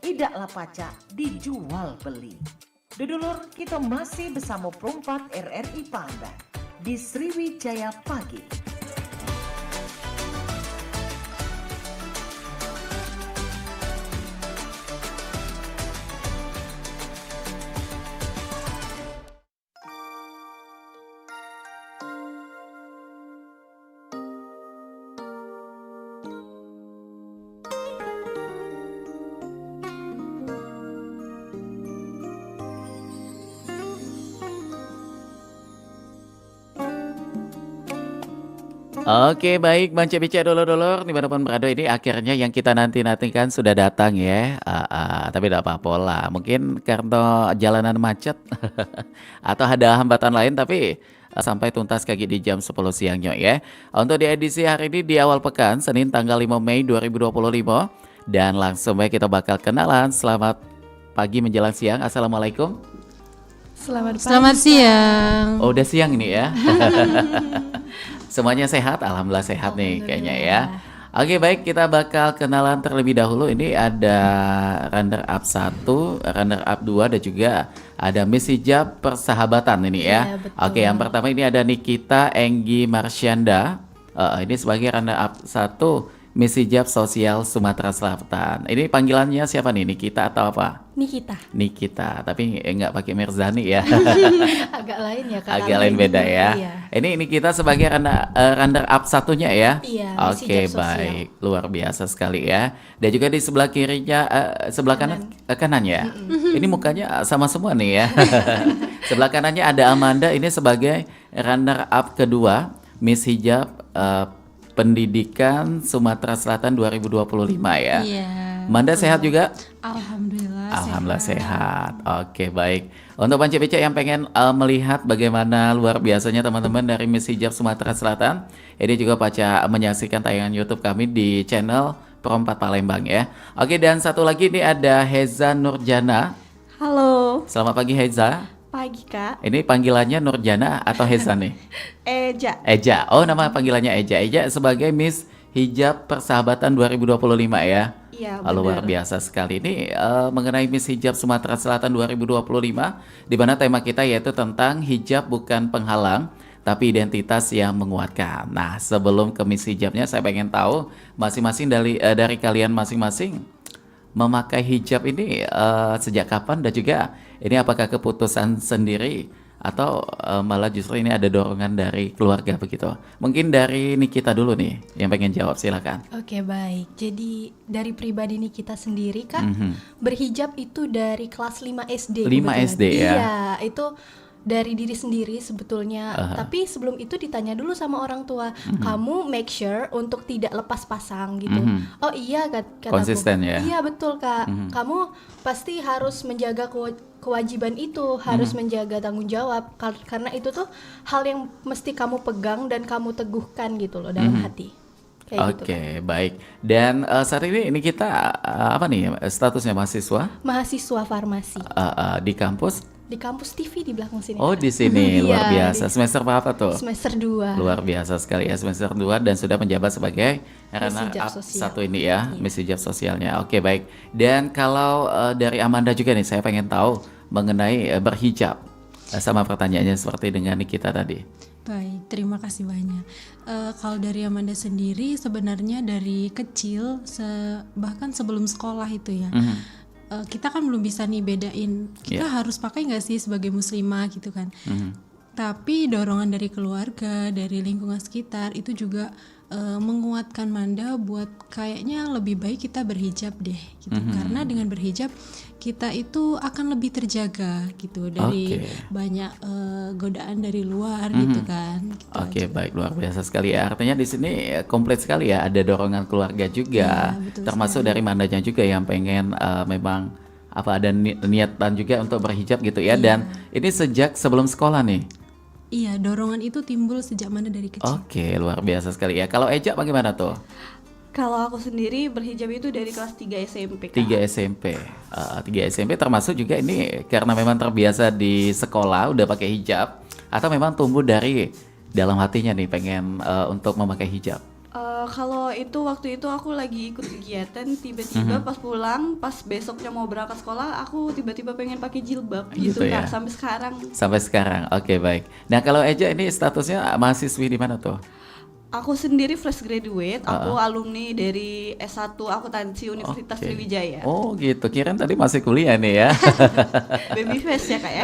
tidaklah pacak dijual beli. Dudulur, kita masih bersama Perompak RRI Pangandaran di Sriwijaya Pagi. Oke, baik Bance Bica dulur-dulur dimanapun berada, ini akhirnya yang kita nanti-nantikan sudah datang ya. Tapi tidak apa-apa lah, mungkin karena jalanan macet atau ada hambatan lain, tapi sampai tuntas kaki di jam 10 siangnya ya. Untuk di edisi hari ini di awal pekan, Senin tanggal 5 Mei 2025. Dan langsung baik kita bakal kenalan. Selamat pagi menjelang siang. Assalamualaikum. Selamat siang. Oh, udah siang ini ya. Semuanya sehat? Alhamdulillah sehat nih kayaknya ya. Oke, baik, kita bakal kenalan terlebih dahulu. Ini ada runner up 1, runner up 2, dan juga ada Miss Hijab Persahabatan ini ya. Iya, betul. Oke, yang pertama ini ada Nikita Enggi Marsyanda. Ini sebagai runner up 1 Miss Hijab Sosial Sumatera Selatan. Ini panggilannya siapa nih? Nikita atau apa? Nikita, tapi nggak pakai Mirzani ya. Agak lain ya Kak. Agak lain beda ya. Iya. Ini kita sebagai runner up satunya ya. Iya, Miss Oke, Hijab Sosial. baik, luar biasa sekali ya. Dan juga di sebelah kirinya, sebelah kanan ya. Ini mukanya sama semua nih ya. Sebelah kanannya ada Amanda, ini sebagai runner up kedua Miss Hijab Pendidikan Sumatera Selatan 2025 ya. Iya. Amanda sehat juga? Alhamdulillah Sehat. Oke, baik. Untuk Bance Bica yang pengen melihat bagaimana luar biasanya teman-teman dari Miss Hijab Sumatera Selatan, ini juga baca menyaksikan tayangan YouTube kami di channel Perompak Palembang ya. Oke, dan satu lagi ini ada Heza Nurjana. Halo, Selamat pagi Heza. pagi Kak. Ini panggilannya Nurjana atau Heza nih? Eja. Oh, nama panggilannya Eja. Eja sebagai Miss Hijab Persahabatan 2025 ya. Iya, Luar biasa sekali. Ini mengenai Miss Hijab Sumatera Selatan 2025, di mana tema kita yaitu tentang hijab bukan penghalang, tapi identitas yang menguatkan. Nah, sebelum ke Miss Hijabnya, saya pengen tahu masing-masing dari kalian masing-masing memakai hijab ini sejak kapan, dan juga ini apakah keputusan sendiri atau malah justru ini ada dorongan dari keluarga begitu. Mungkin dari Nikita dulu nih yang pengen jawab, silakan. Oke, baik. Jadi dari pribadi Nikita sendiri Kak, berhijab itu dari kelas 5 SD. 5 kebetulan. SD ya? Iya, itu dari diri sendiri sebetulnya. Tapi sebelum itu ditanya dulu sama orang tua, kamu make sure untuk tidak lepas pasang gitu. Oh iya, kataku. Konsisten ya? Iya betul Kak. Kamu pasti harus menjaga kewajiban itu, harus menjaga tanggung jawab, karena itu tuh hal yang mesti kamu pegang dan kamu teguhkan gitu loh dalam hati. Kayak gitu. Oke, baik. Dan saat ini kita apa nih statusnya, mahasiswa? Mahasiswa farmasi Di kampus? di kampus TV di belakang sini. Oh, Kak. di sini. Luar Iya, biasa. Semester berapa tuh? Semester 2. Luar biasa sekali ya, semester 2 dan sudah menjabat sebagai runner Hijab up Sosial. 1 ini ya, Iya. Miss Hijab Sosialnya. Oke, baik. Dan kalau dari Amanda juga nih, saya pengen tahu mengenai berhijab. Sama pertanyaannya seperti dengan Nikita tadi. Baik, terima kasih banyak. Kalau dari Amanda sendiri, sebenarnya dari kecil, bahkan sebelum sekolah itu ya, kita kan belum bisa nih bedain kita harus pakai nggak sih sebagai muslimah gitu kan. Tapi dorongan dari keluarga, dari lingkungan sekitar itu juga menguatkan Manda buat kayaknya lebih baik kita berhijab deh gitu. Karena dengan berhijab kita itu akan lebih terjaga gitu dari banyak godaan dari luar gitu kan. Gitu Oke, aja. baik, luar biasa sekali ya. Artinya di sini komplit sekali ya, ada dorongan keluarga juga, Iya, betul termasuk dari Mandanya juga yang pengen memang ada niatan juga untuk berhijab gitu ya. Dan ini sejak sebelum sekolah nih. Iya, dorongan itu timbul sejak Manda dari kecil. Oke, luar biasa sekali ya. Kalau Eja bagaimana tuh? Kalau aku sendiri berhijab itu dari kelas 3 SMP Kak. 3 SMP. 3 SMP termasuk juga ini karena memang terbiasa di sekolah udah pakai hijab, atau memang tumbuh dari dalam hatinya nih pengen untuk memakai hijab? Kalau itu waktu itu aku lagi ikut kegiatan, tiba-tiba pas pulang, pas besoknya mau berangkat sekolah, aku tiba-tiba pengen pakai jilbab Gitu gitu ya. Kak, sampai sekarang. Sampai sekarang. Oke, baik. Nah, kalau Eja ini statusnya mahasiswi di mana tuh? Aku sendiri fresh graduate, aku alumni dari S1 Akuntansi Universitas Oke. Sriwijaya. Oh, gitu. Kirain tadi masih kuliah nih ya. Baby face ya Kak ya.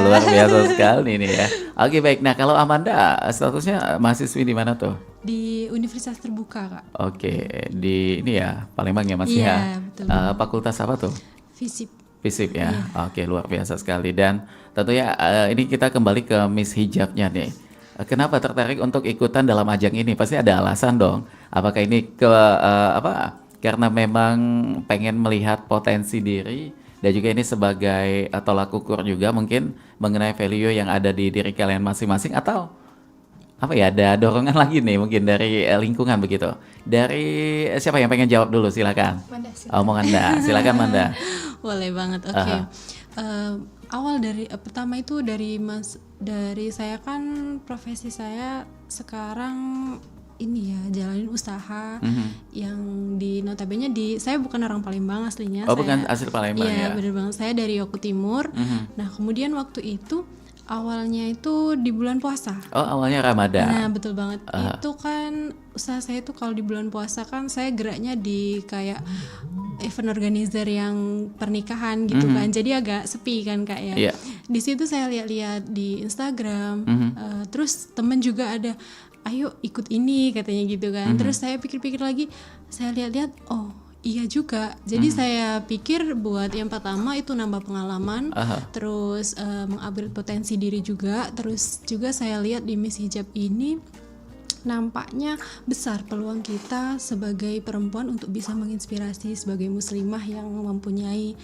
Luar biasa sekali nih ya. Oke, baik. Nah, kalau Amanda statusnya mahasiswi di mana tuh? Di Universitas Terbuka, Kak. Oke, di ini ya, Palembang ya masih Iya, ya. betul. Fakultas apa tuh? FISIP. FISIP ya. Oke, luar biasa sekali. Dan tentunya ini kita kembali ke Miss Hijabnya nih. Kenapa tertarik untuk ikutan dalam ajang ini? Pasti ada alasan dong. Apakah ini apa? Karena memang pengen melihat potensi diri dan juga ini sebagai tolak ukur juga mungkin mengenai value yang ada di diri kalian masing-masing, atau apa ya, ada dorongan lagi nih mungkin dari lingkungan begitu. Dari siapa yang pengen jawab dulu, silakan. Manda sih. Omongan Manda, silakan Manda. Boleh banget. Oke. Awal dari pertama itu dari saya kan profesi saya sekarang ini ya, jalanin usaha yang di notabene saya bukan orang Palembang aslinya. Oh, bukan asli Palembang ya. Iya, bener banget. Saya dari Oku Timur. Nah, kemudian waktu itu awalnya itu di bulan puasa. Oh, awalnya Ramadan. Nah, betul banget. Itu kan usaha saya itu kalau di bulan puasa kan saya geraknya di kayak event organizer yang pernikahan gitu kan. Jadi agak sepi kan Kak ya. Iya. Di situ saya lihat-lihat di Instagram. Terus temen juga ada, ayo ikut ini katanya gitu kan. Terus saya pikir-pikir lagi, saya lihat-lihat, oh iya juga. Jadi saya pikir buat yang pertama itu nambah pengalaman, terus mengupgrade potensi diri juga. Terus juga saya lihat di Miss Hijab ini nampaknya besar peluang kita sebagai perempuan untuk bisa menginspirasi sebagai muslimah yang mempunyai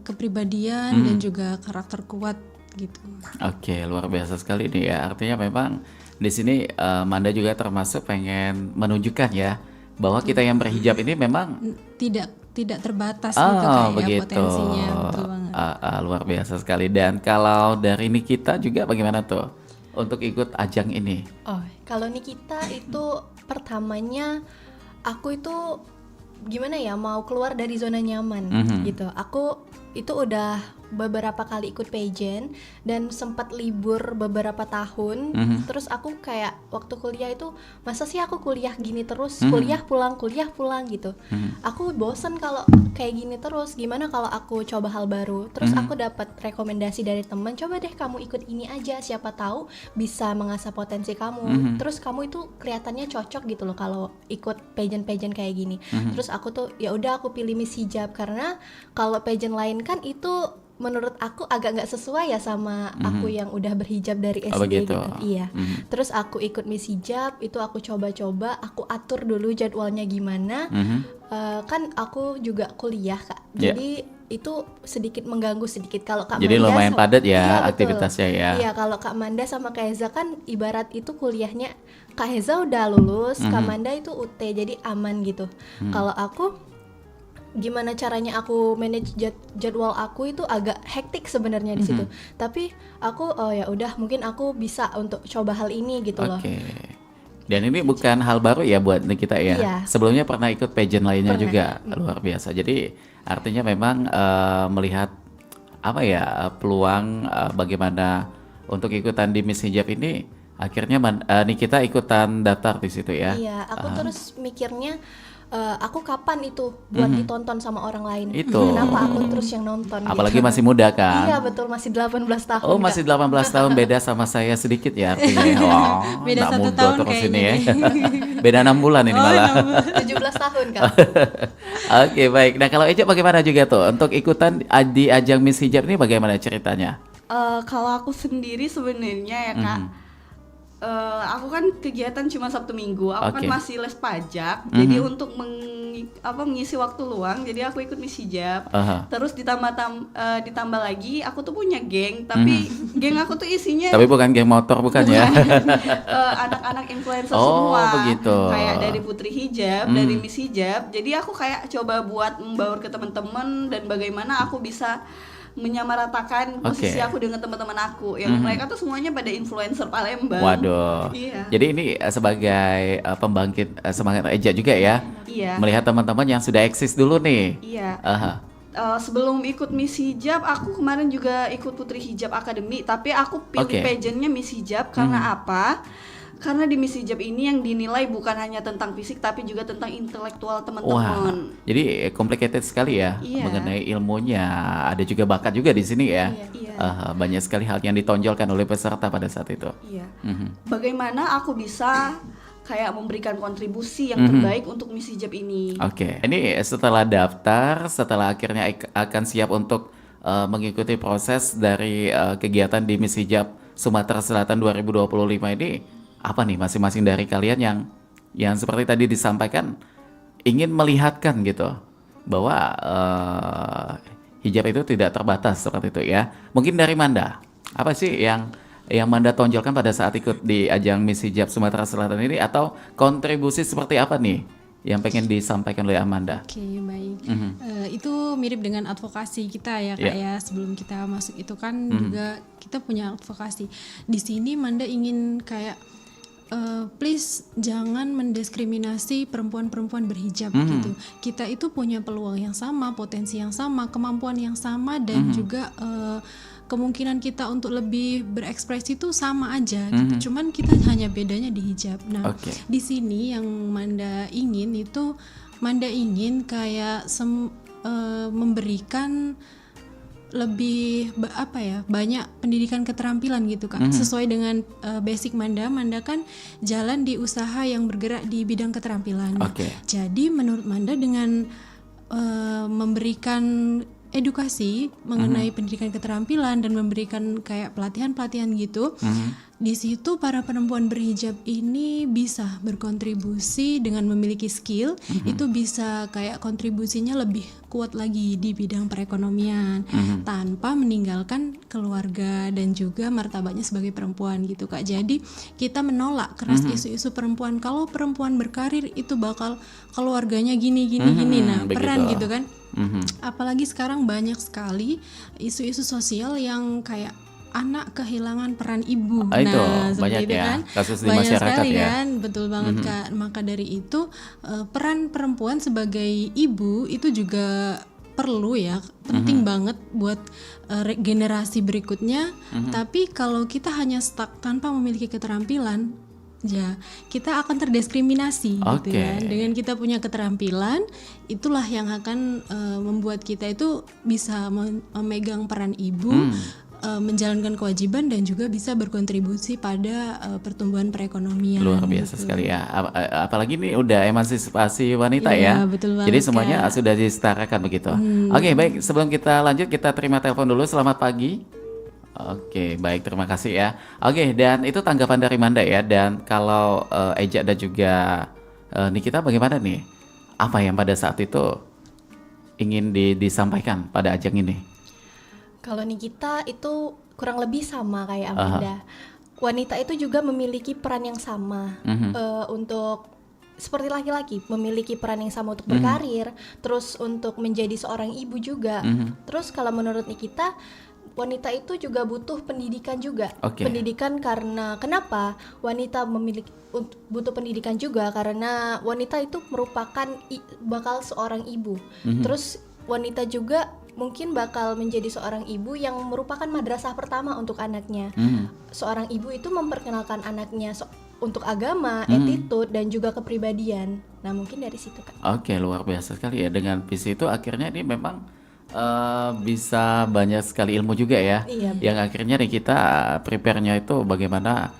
kepribadian dan juga karakter kuat gitu. Oke, luar biasa sekali nih ya. Artinya memang di sini Manda juga termasuk pengen menunjukkan ya bahwa kita yang berhijab ini memang tidak terbatas gitu kayak begitu. Potensinya, betul banget. Luar biasa sekali. Dan kalau dari Nikita juga bagaimana tuh untuk ikut ajang ini? Oh, kalau Nikita itu pertamanya aku itu gimana ya, mau keluar dari zona nyaman gitu. Aku itu udah beberapa kali ikut pageant dan sempat libur beberapa tahun. Terus aku kayak waktu kuliah itu, masa sih aku kuliah gini terus, kuliah pulang gitu. Aku bosen kalau kayak gini terus. Gimana kalau aku coba hal baru? Terus aku dapat rekomendasi dari teman, coba deh kamu ikut ini aja, siapa tahu bisa mengasah potensi kamu. Terus kamu itu kelihatannya cocok gitu loh kalau ikut pageant kayak gini. Terus aku tuh ya udah aku pilih Miss Hijab karena kalau pageant lain kan itu menurut aku agak nggak sesuai ya sama aku yang udah berhijab dari SD gitu. Iya. Terus aku ikut Miss Hijab, itu aku coba-coba, aku atur dulu jadwalnya gimana. Kan aku juga kuliah Kak. Jadi itu sedikit mengganggu sedikit kalau Kak Jadi Manda lumayan padat ya iya, aktivitasnya ya. Iya, kalau Kak Manda sama Kak Eza kan ibarat itu kuliahnya, Kak Eza udah lulus, Kak Manda itu UT, jadi aman gitu. Kalau aku gimana caranya aku manage jadwal aku itu agak hektik sebenarnya di situ. Tapi aku ya udah mungkin aku bisa untuk coba hal ini gitu loh. Oke. Dan ini bukan hal baru ya buat kita ya. Iya. Sebelumnya pernah ikut pageant lainnya Pernah. juga. Luar biasa. Jadi artinya memang melihat apa ya peluang bagaimana untuk ikutan di Miss Hijab ini, akhirnya Nikita ikutan daftar di situ ya. Iya, aku terus mikirnya aku kapan itu buat ditonton sama orang lain. Itu. Kenapa aku terus yang nonton Apalagi gitu. masih muda kan. Iya betul, masih 18 tahun. Oh, masih 18 tahun, beda sama saya sedikit ya artinya. Wah, Beda anak 1 muda tahun terus ini kayaknya ya. Beda 6 bulan ini malah. 17 tahun kan. Oke, baik. Nah, kalau Eja bagaimana juga tuh untuk ikutan di ajang Miss Hijab ini, bagaimana ceritanya? Kalau aku sendiri sebenarnya ya Kak, aku kan kegiatan cuma Sabtu Minggu, aku kan masih les pajak, jadi untuk mengisi waktu luang, jadi aku ikut Miss Hijab. Terus ditambah lagi, aku tuh punya geng, tapi geng aku tuh isinya Tapi bukan geng motor, bukan ya? anak-anak influencer Oh, semua, begitu. kayak dari Putri Hijab, dari Miss Hijab. Jadi aku kayak coba buat membaur ke teman-teman dan bagaimana aku bisa menyamaratakan posisi aku dengan teman-teman aku yang mereka tuh semuanya pada influencer Palembang. Waduh. Iya. Jadi ini sebagai pembangkit semangat Eja juga ya. Iya. Melihat teman-teman yang sudah eksis dulu nih. Iya. Aha. Sebelum ikut Miss Hijab, aku kemarin juga ikut Putri Hijab Academy, tapi aku pilih pageantnya Miss Hijab karena apa? Karena di Miss Hijab ini yang dinilai bukan hanya tentang fisik, tapi juga tentang intelektual teman-teman. Jadi complicated sekali ya mengenai ilmunya. Ada juga bakat juga di sini ya. Iya. Banyak sekali hal yang ditonjolkan oleh peserta pada saat itu. Iya. Bagaimana aku bisa kayak memberikan kontribusi yang terbaik untuk Miss Hijab ini. Oke. Ini setelah daftar, setelah akhirnya akan siap untuk mengikuti proses dari kegiatan di Miss Hijab Sumatera Selatan 2025 ini, apa nih masing-masing dari kalian yang seperti tadi disampaikan ingin melihatkan gitu bahwa hijab itu tidak terbatas seperti itu ya. Mungkin dari Manda, apa sih yang Manda tonjolkan pada saat ikut di ajang Miss Hijab Sumatera Selatan ini, atau kontribusi seperti apa nih yang pengen disampaikan oleh Amanda? Oke, baik. Itu mirip dengan advokasi kita ya Kak ya. Sebelum kita masuk itu kan juga kita punya advokasi. Di sini Manda ingin kayak please jangan mendiskriminasi perempuan-perempuan berhijab gitu. Kita itu punya peluang yang sama, potensi yang sama, kemampuan yang sama, dan juga kemungkinan kita untuk lebih berekspresi itu sama aja gitu. Cuman kita hanya bedanya di hijab. Nah, di sini yang Manda ingin itu kayak memberikan lebih banyak pendidikan keterampilan gitu Kak. Sesuai dengan basic Manda kan jalan di usaha yang bergerak di bidang keterampilan. Jadi menurut Manda dengan memberikan edukasi mengenai pendidikan keterampilan dan memberikan kayak pelatihan-pelatihan gitu, di situ para perempuan berhijab ini bisa berkontribusi dengan memiliki skill, itu bisa kayak kontribusinya lebih kuat lagi di bidang perekonomian tanpa meninggalkan keluarga dan juga martabatnya sebagai perempuan gitu Kak. Jadi kita menolak keras isu-isu perempuan, kalau perempuan berkarir itu bakal keluarganya gini. Nah, peran gitu kan. Apalagi sekarang banyak sekali isu-isu sosial yang kayak anak kehilangan peran ibu. Itu nah, banyak itu ya kan kasus di banyak masyarakat sekali ya. kan, betul banget Kak. Maka dari itu peran perempuan sebagai ibu itu juga perlu ya, penting banget buat generasi berikutnya. Tapi kalau kita hanya stuck tanpa memiliki keterampilan, ya kita akan terdiskriminasi gitu ya. Dengan kita punya keterampilan, itulah yang akan membuat kita itu bisa memegang peran ibu, menjalankan kewajiban, dan juga bisa berkontribusi pada pertumbuhan perekonomian. Luar biasa sekali ya. Apalagi ini udah emansipasi wanita ya. Betul banget, jadi semuanya sudah disetarakan begitu. Oke, baik. Sebelum kita lanjut, kita terima telepon dulu. Selamat pagi. Oke, baik, terima kasih ya. Oke, dan itu tanggapan dari Manda ya. Dan kalau Eja dan juga Nikita bagaimana nih? Apa yang pada saat itu ingin disampaikan pada ajang ini? Kalau Nikita itu kurang lebih sama kayak Amanda. Wanita itu juga memiliki peran yang sama untuk seperti laki-laki, memiliki peran yang sama untuk berkarir, terus untuk menjadi seorang ibu juga. Terus kalau menurut Nikita, wanita itu juga butuh pendidikan juga. Pendidikan karena kenapa? Wanita butuh pendidikan juga karena wanita itu merupakan bakal seorang ibu. Terus wanita juga mungkin bakal menjadi seorang ibu yang merupakan madrasah pertama untuk anaknya. Seorang ibu itu memperkenalkan anaknya untuk agama, attitude, dan juga kepribadian. Nah, mungkin dari situ Kak. Oke, luar biasa sekali ya. Dengan visi itu akhirnya ini memang bisa banyak sekali ilmu juga ya. Yang akhirnya nih kita prepare-nya itu bagaimana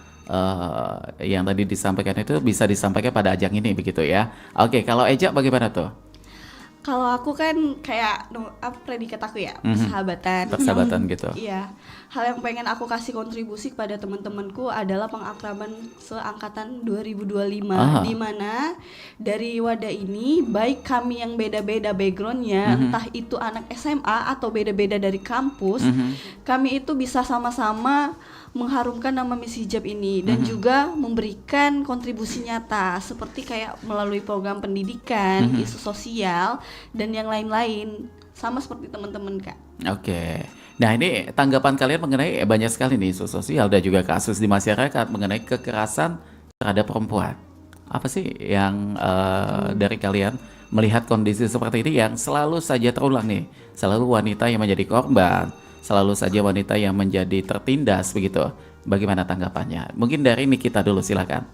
yang tadi disampaikan itu bisa disampaikan pada ajang ini begitu ya. Oke, kalau Eja bagaimana tuh? Kalau aku kan kayak predikat aku ya, persahabatan gitu. Iya. Hal yang pengen aku kasih kontribusi kepada teman-temanku adalah pengakraban seangkatan 2025, di mana dari wadah ini baik kami yang beda-beda backgroundnya, entah itu anak SMA atau beda-beda dari kampus, kami itu bisa sama-sama mengharumkan nama Miss Hijab ini dan juga memberikan kontribusi nyata seperti kayak melalui program pendidikan, isu sosial, dan yang lain-lain, sama seperti teman-teman Kak. Oke. Nah, ini tanggapan kalian mengenai banyak sekali nih isu sosial dan juga kasus di masyarakat mengenai kekerasan terhadap perempuan. Apa sih yang dari kalian melihat kondisi seperti ini yang selalu saja terulang nih? Selalu wanita yang menjadi korban, selalu saja wanita yang menjadi tertindas begitu. Bagaimana tanggapannya? Mungkin dari Nikita dulu, silakan.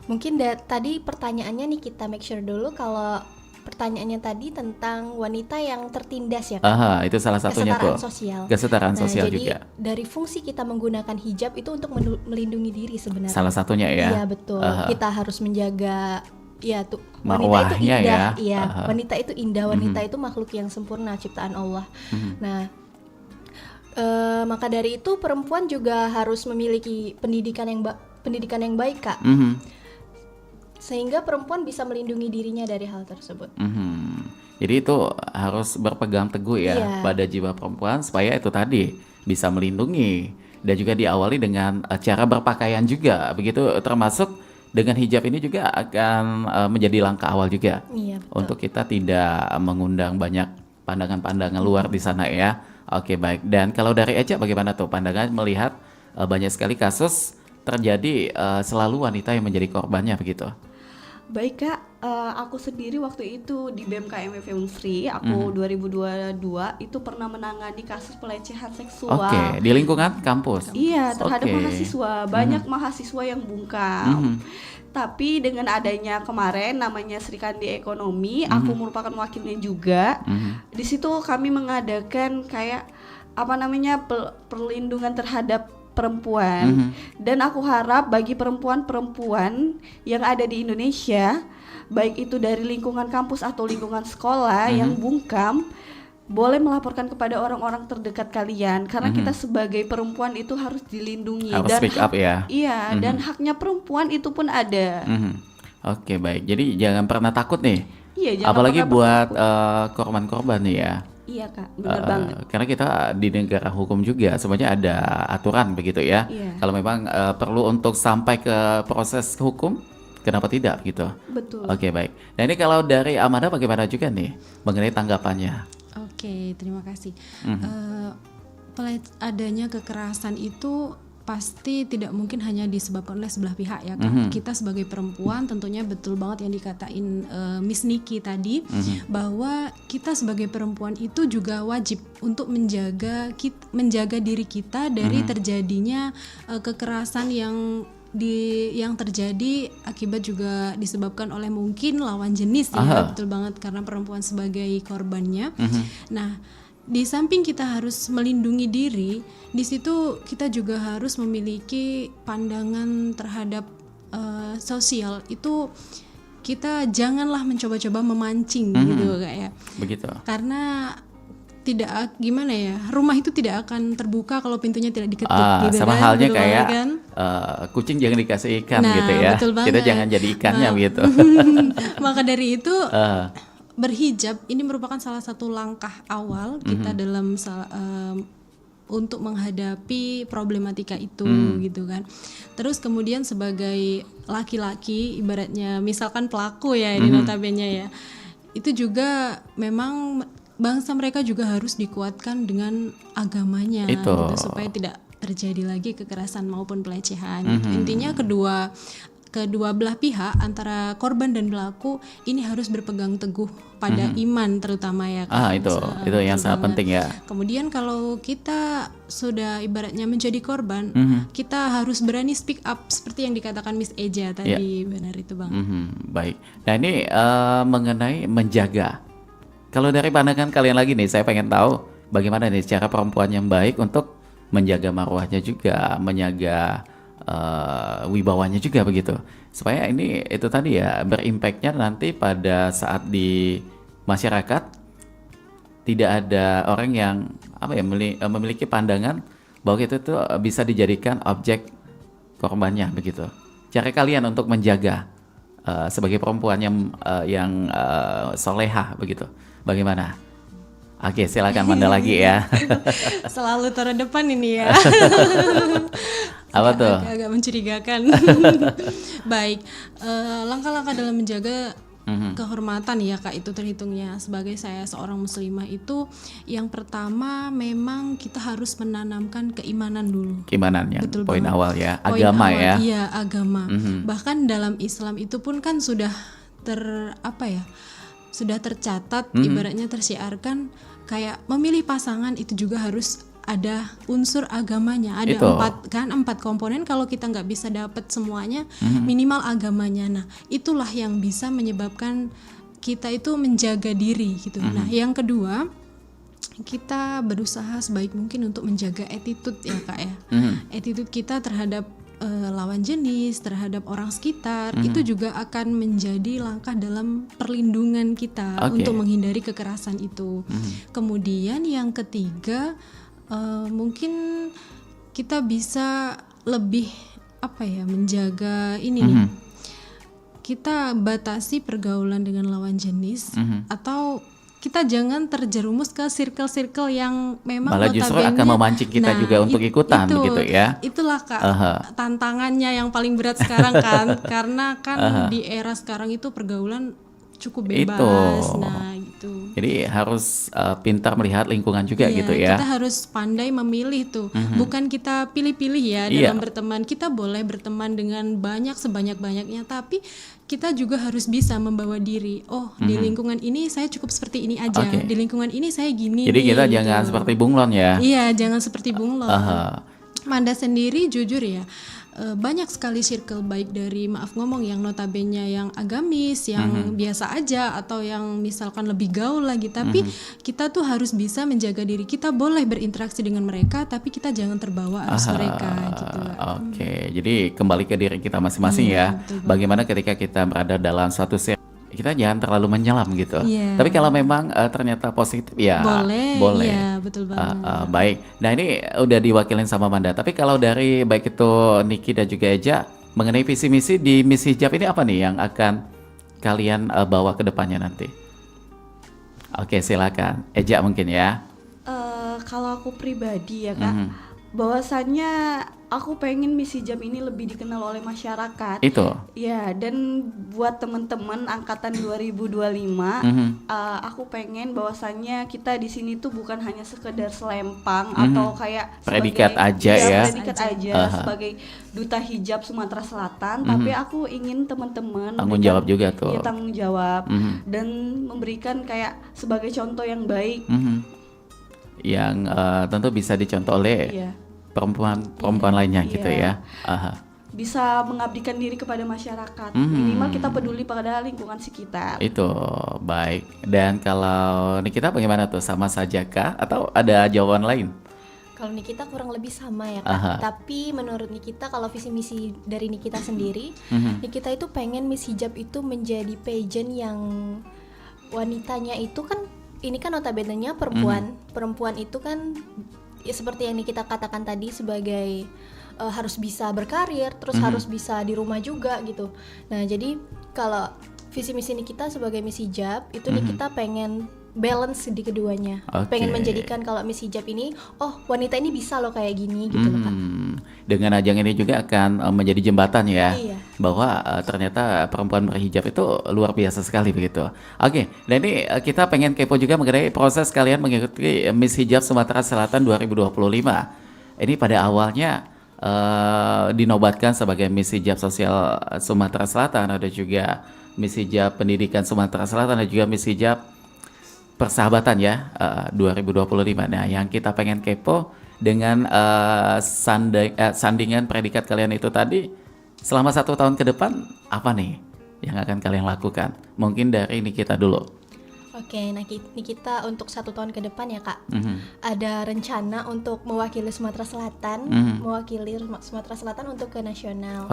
Mungkin tadi pertanyaannya nih kita make sure dulu kalau pertanyaannya tadi tentang wanita yang tertindas ya Kak? Aha, itu salah satunya kesetaraan tuh. sosial. Kesetaraan sosial jadi, juga. dari fungsi kita menggunakan hijab itu untuk melindungi diri sebenarnya. Salah satunya ya. Iya betul. Kita harus menjaga ya tuh wanita itu Marwahnya indah. ya. Iya, wanita itu indah, wanita itu makhluk yang sempurna ciptaan Allah. Nah, maka dari itu perempuan juga harus memiliki pendidikan yang baik Kak. Sehingga perempuan bisa melindungi dirinya dari hal tersebut. Jadi itu harus berpegang teguh ya Iya. pada jiwa perempuan supaya itu tadi bisa melindungi dan juga diawali dengan cara berpakaian juga begitu, termasuk dengan hijab ini juga akan menjadi langkah awal juga Iya, betul. untuk kita tidak mengundang banyak pandangan-pandangan luar di sana ya. Oke, baik. Dan kalau dari Eca bagaimana tuh pandangan melihat banyak sekali kasus terjadi selalu wanita yang menjadi korbannya begitu? Baik Kak, aku sendiri waktu itu di BMKM FM Sri, aku 2022 itu pernah menangani kasus pelecehan seksual. Oke, di lingkungan kampus. Iya, terhadap Oke. mahasiswa, banyak mahasiswa yang bungkam. Tapi dengan adanya kemarin namanya Sri Kandi Ekonomi, aku merupakan wakilnya juga. Di situ kami mengadakan kayak perlindungan terhadap perempuan. Dan aku harap bagi perempuan-perempuan yang ada di Indonesia, baik itu dari lingkungan kampus atau lingkungan sekolah yang bungkam, boleh melaporkan kepada orang-orang terdekat kalian karena kita sebagai perempuan itu harus dilindungi Harus dan speak up ya. Iya, dan haknya perempuan itu pun ada. Oke, baik. Jadi jangan pernah takut nih. Iya, jangan Apalagi pernah buat bertakut. korban-korban nih ya. Iya Kak, benar banget. Karena kita di negara hukum juga sebenarnya ada aturan begitu ya. Iya. Kalau memang perlu untuk sampai ke proses hukum, kenapa tidak gitu? Betul. Oke, baik. Nah, ini kalau dari Amanda bagaimana juga nih mengenai tanggapannya? Oke, terima kasih. Adanya kekerasan itu pasti tidak mungkin hanya disebabkan oleh sebelah pihak ya Kak. Kita sebagai perempuan tentunya betul banget yang dikatain Miss Niki tadi, bahwa kita sebagai perempuan itu juga wajib untuk menjaga diri kita dari terjadinya kekerasan yang terjadi akibat juga disebabkan oleh mungkin lawan jenis ya. Betul banget, karena perempuan sebagai korbannya. Nah, di samping kita harus melindungi diri, di situ kita juga harus memiliki pandangan terhadap sosial. Itu kita janganlah mencoba-coba memancing gitu kayak. Begitu. Karena tidak gimana ya, rumah itu tidak akan terbuka kalau pintunya tidak diketuk gitu Sama kan, halnya betul kayak kan? kucing jangan dikasih ikan Nah, gitu ya. betul Kita banget. jangan jadi ikannya gitu. Maka dari itu berhijab ini merupakan salah satu langkah awal kita dalam untuk menghadapi problematika itu gitu kan. Terus kemudian sebagai laki-laki, ibaratnya misalkan pelaku ya ini notabene ya, itu juga memang bangsa mereka juga harus dikuatkan dengan agamanya Itu. gitu, supaya tidak terjadi lagi kekerasan maupun pelecehan gitu. Intinya kedua belah pihak antara korban dan pelaku ini harus berpegang teguh pada iman terutama ya Kak. Itu yang betul sangat banget. penting ya. Kemudian kalau kita sudah ibaratnya menjadi korban, kita harus berani speak up seperti yang dikatakan Miss Eja tadi. Benar itu Bang. Baik. Nah, ini mengenai menjaga. Kalau dari pandangan kalian lagi nih, saya pengen tahu bagaimana nih cara perempuan yang baik untuk menjaga marwahnya juga, menjaga wibawanya juga begitu, supaya ini itu tadi ya berimpactnya nanti pada saat di masyarakat tidak ada orang yang memiliki pandangan bahwa itu tuh bisa dijadikan objek korbannya begitu. Cara kalian untuk menjaga sebagai perempuan yang solehah begitu, bagaimana? Oke, silakan Manda lagi ya. Selalu terdepan ini ya. Apa tuh? Agak mencurigakan. Baik, langkah-langkah dalam menjaga kehormatan ya Kak, itu terhitungnya sebagai saya seorang muslimah. Itu yang pertama memang kita harus menanamkan keimanan dulu. Keimanan yang Betul poin banget. awal ya, Poin agama awal, ya. Iya, agama. Bahkan dalam Islam itu pun kan sudah sudah tercatat, ibaratnya tersiarkan kayak memilih pasangan itu juga harus ada unsur agamanya. Ada Itu. 4 komponen, kalau kita nggak bisa dapat semuanya, minimal agamanya. Nah, itulah yang bisa menyebabkan kita itu menjaga diri gitu. Nah, yang kedua, kita berusaha sebaik mungkin untuk menjaga attitude ya Kak ya. Attitude kita terhadap lawan jenis, terhadap orang sekitar, itu juga akan menjadi langkah dalam perlindungan kita untuk menghindari kekerasan itu. Kemudian yang ketiga, mungkin kita bisa lebih menjaga ini nih. Kita batasi pergaulan dengan lawan jenis, atau kita jangan terjerumus ke circle-circle yang memang malah justru notabene, akan memancing kita juga untuk ikutan begitu ya. Itulah Kak tantangannya yang paling berat sekarang kan, karena kan di era sekarang itu pergaulan cukup bebas. Itu. Nah, gitu. Jadi harus pintar melihat lingkungan juga Iya, gitu ya. kita harus pandai memilih tuh. Bukan kita pilih-pilih ya dalam berteman. Kita boleh berteman dengan sebanyak-banyaknya, tapi kita juga harus bisa membawa diri. Oh, di lingkungan ini saya cukup seperti ini aja. Di lingkungan ini saya gini. Jadi nih, kita gitu. jangan seperti bunglon ya. Iya, jangan seperti bunglon. Manda sendiri jujur ya, banyak sekali circle baik dari yang notabene yang agamis, yang biasa aja, atau yang misalkan lebih gaul lagi. Tapi kita tuh harus bisa menjaga diri. Kita boleh berinteraksi dengan mereka, tapi kita jangan terbawa arus mereka gitu. Oke, jadi kembali ke diri kita masing-masing ya. Bagaimana ketika kita berada dalam suatu kita jangan terlalu menyelam gitu. Tapi kalau memang ternyata positif ya boleh. Iya, betul banget. Baik. Nah, ini udah diwakilin sama Manda. Tapi kalau dari baik itu Niki dan juga Eja, mengenai visi misi di Miss Hijab ini apa nih yang akan kalian bawa ke depannya nanti? Oke, silakan. Eja mungkin ya. Kalau aku pribadi ya Kak, bahwasannya aku pengen Miss Hijab ini lebih dikenal oleh masyarakat. Itu. Ya, dan buat teman-teman angkatan 2025, aku pengen bahwasannya kita di sini tuh bukan hanya sekedar selempang atau kayak predikat sebagai, aja ya. Predikat aja sebagai duta hijab Sumatera Selatan, tapi aku ingin teman-teman tanggung jawab juga tuh. Ya, tanggung jawab dan memberikan kayak sebagai contoh yang baik. Yang tentu bisa dicontoh oleh perempuan lainnya gitu ya. Bisa mengabdikan diri kepada masyarakat. Minimal kita peduli pada lingkungan sekitar. Itu baik. Dan kalau Nikita bagaimana tuh, sama saja kah atau ada jawaban lain? Kalau Nikita kurang lebih sama ya Kak. Tapi menurut Nikita, kalau visi misi dari Nikita sendiri, Nikita itu pengen Miss Hijab itu menjadi pageant yang wanitanya itu kan, ini kan notabene-nya perempuan. Perempuan itu kan ya seperti yang Nikita katakan tadi, sebagai harus bisa berkarir, terus harus bisa di rumah juga gitu. Nah, jadi kalau visi misi Nikita sebagai Miss Hijab itu Nikita pengen balance di keduanya. Pengen menjadikan kalau Miss Hijab ini, oh wanita ini bisa loh kayak gini gitu loh Kak. Dengan ajang ini juga akan menjadi jembatan ya, bahwa ternyata perempuan berhijab itu luar biasa sekali begitu. Oke, dan ini kita pengen kepo juga mengenai proses kalian mengikuti Miss Hijab Sumatera Selatan 2025. Ini pada awalnya dinobatkan sebagai Miss Hijab Sosial Sumatera Selatan, ada juga Miss Hijab Pendidikan Sumatera Selatan, ada juga Miss Hijab Persahabatan ya 2025. Nah, yang kita pengen kepo dengan sandingan predikat kalian itu tadi, selama 1 tahun ke depan apa nih yang akan kalian lakukan? Mungkin dari Nikita dulu. Oke, nah Nikita untuk 1 tahun ke depan ya Kak, ada rencana untuk mewakili Sumatera Selatan, mewakili Sumatera Selatan untuk ke nasional.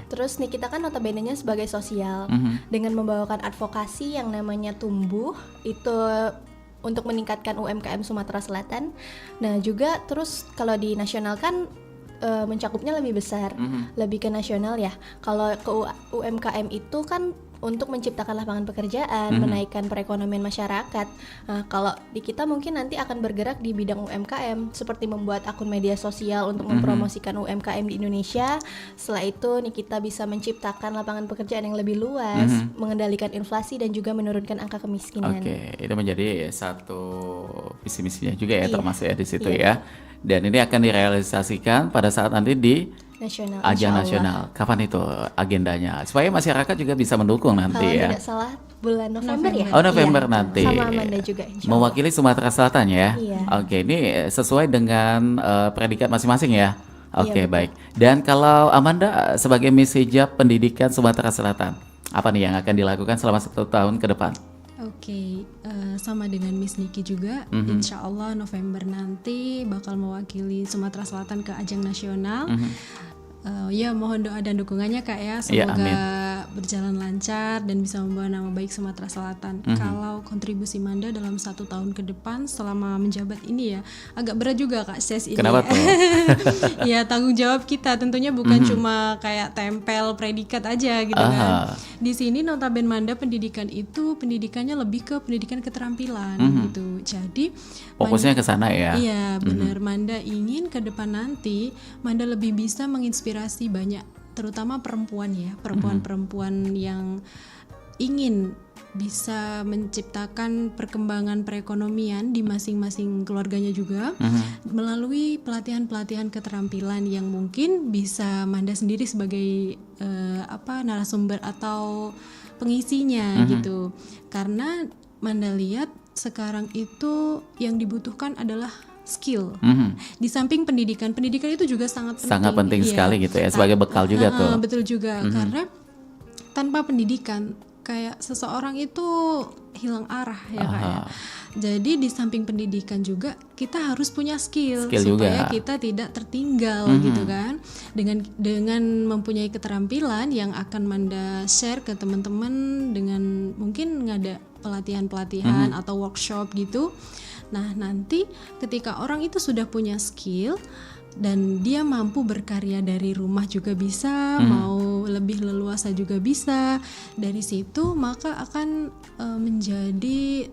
Terus Nikita kan notabene-nya sebagai sosial, dengan membawakan advokasi yang namanya Tumbuh, itu untuk meningkatkan UMKM Sumatera Selatan. Nah juga terus kalau di nasional kan mencakupnya lebih besar, lebih ke nasional ya. Kalau ke UMKM itu kan untuk menciptakan lapangan pekerjaan, menaikkan perekonomian masyarakat. Nah, kalau di kita mungkin nanti akan bergerak di bidang UMKM, seperti membuat akun media sosial untuk mempromosikan UMKM di Indonesia. Setelah itu Nikita bisa menciptakan lapangan pekerjaan yang lebih luas, mengendalikan inflasi dan juga menurunkan angka kemiskinan. Oke, itu menjadi satu visi misinya juga ya, Iya. termasuk ya di situ Iya. ya. Dan ini akan direalisasikan pada saat nanti di Nasional, ajang insya Allah. nasional. Kapan itu agendanya? Supaya masyarakat juga bisa mendukung nanti Kalau ya. tidak salah bulan November ya? Oh, November Iya. nanti. Sama Amanda juga insya Allah. Mewakili Sumatera Selatan ya. Iya. Oke, ini sesuai dengan predikat masing-masing ya. Oke, Iya, betul. baik. Dan kalau Amanda sebagai Miss Hijab Pendidikan Sumatera Selatan, apa nih yang akan dilakukan selama 1 tahun ke depan? Oke, sama dengan Miss Niki juga, insya Allah November nanti bakal mewakili Sumatera Selatan ke ajang nasional. Ya mohon doa dan dukungannya Kak ya, Ya, semoga amin. berjalan lancar dan bisa membawa nama baik Sumatera Selatan. Kalau kontribusi Manda dalam 1 tahun ke depan selama menjabat ini ya, agak berat juga Kak Ses ini. Kenapa ya. tuh? Ya tanggung jawab kita tentunya bukan cuma kayak tempel predikat aja gitu kan. Di sini notabene Manda pendidikan itu pendidikannya lebih ke pendidikan keterampilan gitu. Jadi Fokusnya ke sana ya. iya benar, Manda ingin ke depan nanti Manda lebih bisa menginspirasi banyak, terutama perempuan ya, perempuan-perempuan yang ingin bisa menciptakan perkembangan perekonomian di masing-masing keluarganya juga melalui pelatihan-pelatihan keterampilan yang mungkin bisa Manda sendiri sebagai narasumber atau pengisinya gitu. Karena Manda lihat sekarang itu yang dibutuhkan adalah skill. Di samping pendidikan itu juga sangat penting. Sangat penting Iya. sekali gitu ya, sebagai bekal juga tuh. Betul juga, karena tanpa pendidikan kayak seseorang itu hilang arah ya Kak ya. Jadi di samping pendidikan juga kita harus punya skill supaya juga. kita tidak tertinggal gitu kan. Dengan mempunyai keterampilan yang akan Manda share ke teman-teman dengan mungkin ngada pelatihan-pelatihan atau workshop gitu. Nah, nanti ketika orang itu sudah punya skill dan dia mampu berkarya dari rumah juga bisa, mau lebih leluasa juga bisa. Dari situ maka akan menjadi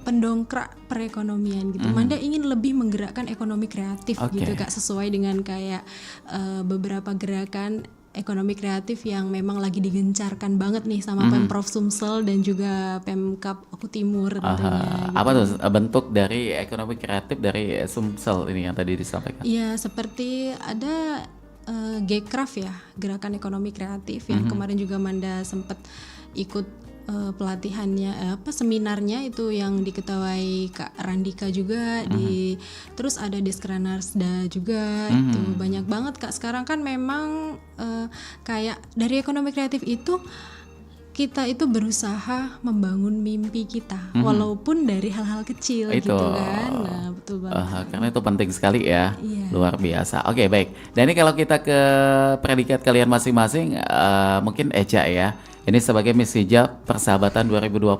pendongkrak perekonomian gitu. Manda ingin lebih menggerakkan ekonomi kreatif gitu Kak, sesuai dengan kayak beberapa gerakan ekonomi kreatif yang memang lagi digencarkan banget nih sama Pemprov Sumsel dan juga Pemkab Oku Timur tentunya. Apa tuh bentuk dari ekonomi kreatif dari Sumsel ini yang tadi disampaikan? Iya, seperti ada Gcraft ya, gerakan ekonomi kreatif yang kemarin juga Manda sempat ikut pelatihannya seminarnya itu yang diketuai Kak Randika juga terus ada Deskranarsda juga itu banyak banget Kak. Sekarang kan memang kayak dari ekonomi kreatif itu kita itu berusaha membangun mimpi kita walaupun dari hal-hal kecil Itu. gitu kan. Nah, betul banget. Karena itu penting sekali ya. Iya. Luar biasa. Oke, baik. Dan ini kalau kita ke predikat kalian masing-masing, mungkin Eca ya. Ini sebagai Miss Hijab Persahabatan 2025.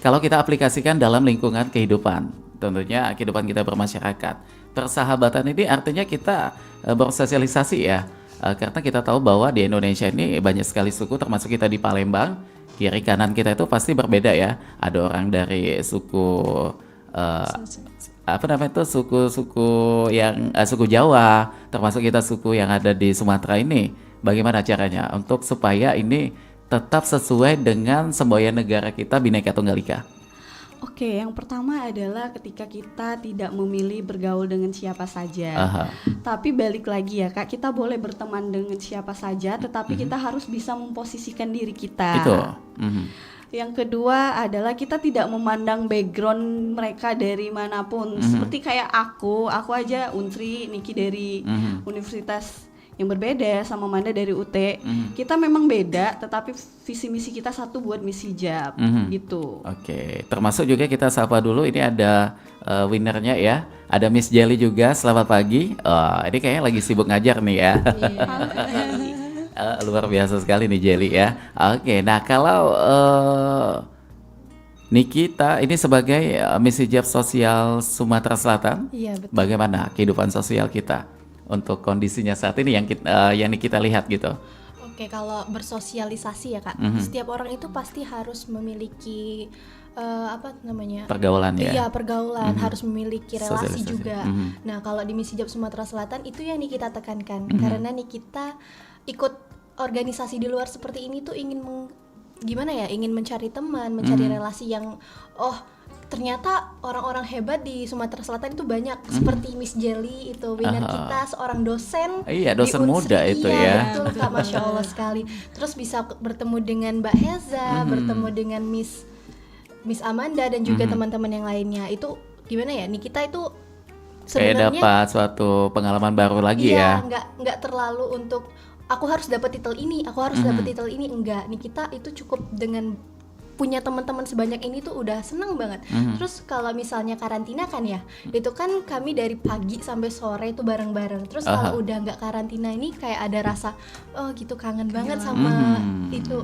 Kalau kita aplikasikan dalam lingkungan kehidupan, tentunya kehidupan kita bermasyarakat. Persahabatan ini artinya kita bersosialisasi ya. Karena kita tahu bahwa di Indonesia ini banyak sekali suku, termasuk kita di Palembang. Kiri kanan kita itu pasti berbeda ya. Ada orang dari suku suku yang suku Jawa, termasuk kita suku yang ada di Sumatera ini. Bagaimana caranya untuk supaya ini tetap sesuai dengan semboyan negara kita Bhinneka Tunggal Ika? Oke, yang pertama adalah ketika kita tidak memilih bergaul dengan siapa saja. Tapi balik lagi ya Kak, kita boleh berteman dengan siapa saja, tetapi kita harus bisa memposisikan diri kita. Itu. Yang kedua adalah kita tidak memandang background mereka dari manapun. Seperti kayak aku aja Unsri, Niki dari universitas yang berbeda sama Manda dari UT. Kita memang beda, tetapi visi misi kita satu buat Miss Hijab gitu. Oke, termasuk juga kita sapa dulu, ini ada winnernya ya. Ada Miss Jelly juga, selamat pagi. Ini kayaknya lagi sibuk ngajar nih ya. Luar biasa sekali nih Jelly ya. Oke, nah kalau Nikita ini sebagai Miss Hijab Sosial Sumatera Selatan, Iya, betul. bagaimana kehidupan sosial kita untuk kondisinya saat ini yang kita lihat gitu? Oke, kalau bersosialisasi ya Kak, setiap orang itu pasti harus memiliki apa namanya? Pergaulan ya. Iya, pergaulan, harus memiliki relasi Sosialisasi. juga. Nah, kalau di Misi Hijab Sumatera Selatan itu yang nih kita tekankan, karena nih kita ikut organisasi di luar seperti ini tuh ingin gimana ya? Ingin mencari teman, mencari relasi yang ternyata orang-orang hebat di Sumatera Selatan itu banyak, seperti Miss Jelly itu winner kita, seorang dosen. Iya, dosen di muda Unsri. itu Iya, ya. betul Kak, Masya Allah sekali. Terus bisa bertemu dengan Mbak Heza, bertemu dengan Miss Amanda dan juga teman-teman yang lainnya. Itu gimana ya? Nikita itu Kayak sebenarnya dapat suatu pengalaman baru lagi ya. nggak terlalu untuk aku harus dapat titel ini, aku harus dapat titel ini, enggak. Nikita itu cukup dengan punya teman-teman sebanyak ini tuh udah seneng banget. Terus kalau misalnya karantina kan ya, itu kan kami dari pagi sampai sore itu bareng-bareng. Terus kalau udah nggak karantina ini kayak ada rasa gitu kangen banget sama itu.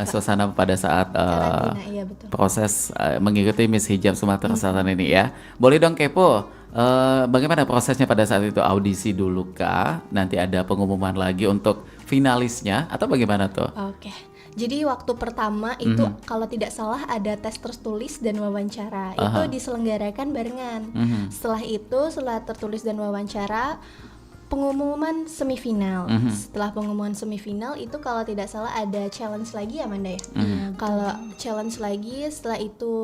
Suasana pada saat Karantina, iya betul. proses mengikuti Miss Hijab Sumatera Selatan ini ya. Boleh dong kepo, bagaimana prosesnya pada saat itu? Audisi dulu kah? Nanti ada pengumuman lagi untuk finalisnya atau bagaimana tuh? Oke. Jadi waktu pertama itu kalau tidak salah ada tes tertulis dan wawancara. Itu diselenggarakan barengan. Setelah tertulis dan wawancara, pengumuman semifinal. Setelah pengumuman semifinal itu kalau tidak salah ada challenge lagi ya Amanda ya. Kalau challenge lagi, setelah itu